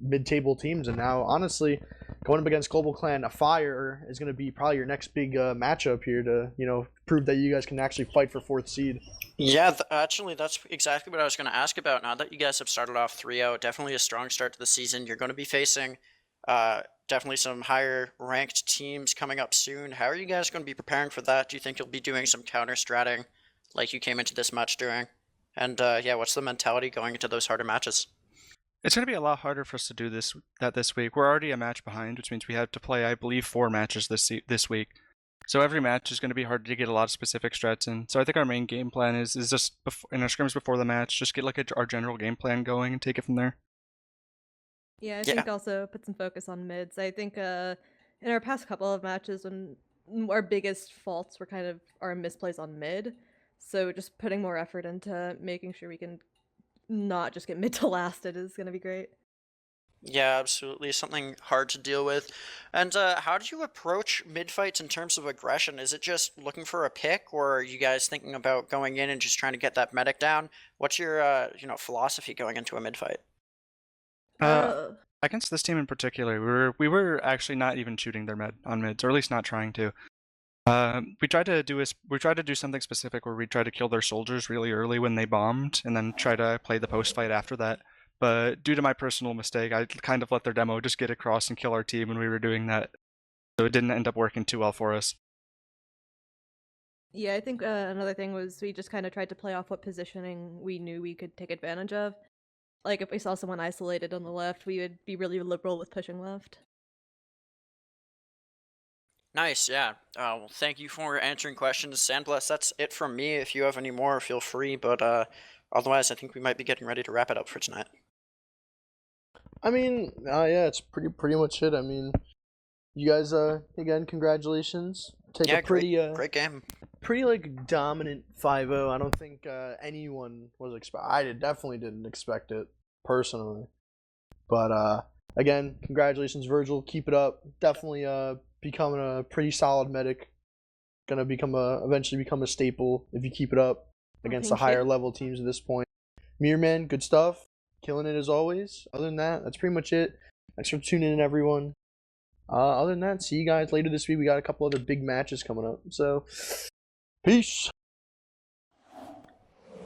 mid-table teams. And now, honestly, going up against Global Clan, a Fire is going to be probably your next big matchup here to, prove that you guys can actually fight for 4th seed. Yeah, actually, that's exactly what I was going to ask about. Now that you guys have started off 3-0, definitely a strong start to the season. You're going to be facing definitely some higher ranked teams coming up soon. How are you guys going to be preparing for that? Do you think you'll be doing some counter stratting like you came into this match doing? And what's the mentality going into those harder matches? It's going to be a lot harder for us to do this week. We're already a match behind, which means we have to play, I believe, 4 matches this week. So every match is going to be hard to get a lot of specific strats in. So I think our main game plan is just in our scrims before the match, just get like our general game plan going and take it from there. Yeah, I think also put some focus on mids. I think in our past couple of matches, when our biggest faults were kind of our misplays on mid, so just putting more effort into making sure we can not just get mid to lasted is going to be great. Yeah, absolutely. Something hard to deal with. And how do you approach mid-fights in terms of aggression? Is it just looking for a pick, or are you guys thinking about going in and just trying to get that medic down? What's your philosophy going into a mid-fight? Against this team in particular, we were actually not even shooting their med on mids, or at least not trying to. We tried to do something specific where we tried to kill their soldiers really early when they bombed, and then try to play the post fight after that. But due to my personal mistake, I kind of let their demo just get across and kill our team when we were doing that. So it didn't end up working too well for us. Yeah, I think another thing was we just kind of tried to play off what positioning we knew we could take advantage of. Like if we saw someone isolated on the left, we would be really liberal with pushing left. Nice, yeah. Well, thank you for answering questions, Sandbless. That's it from me. If you have any more, feel free. But otherwise, I think we might be getting ready to wrap it up for tonight. I mean, yeah, it's pretty much it. I mean, you guys, again, congratulations. Take a pretty, great game. Pretty like dominant 5-0. I don't think anyone was I definitely didn't expect it personally. But again, congratulations, Virgil. Keep it up. Definitely becoming a pretty solid medic. Gonna eventually become a staple if you keep it up against the higher level teams at this point. Mirman, good stuff. Killing it as always. Other than that, that's pretty much it. Thanks for tuning in, everyone. Other than that, see you guys later this week. We got a couple other big matches coming up. So, peace.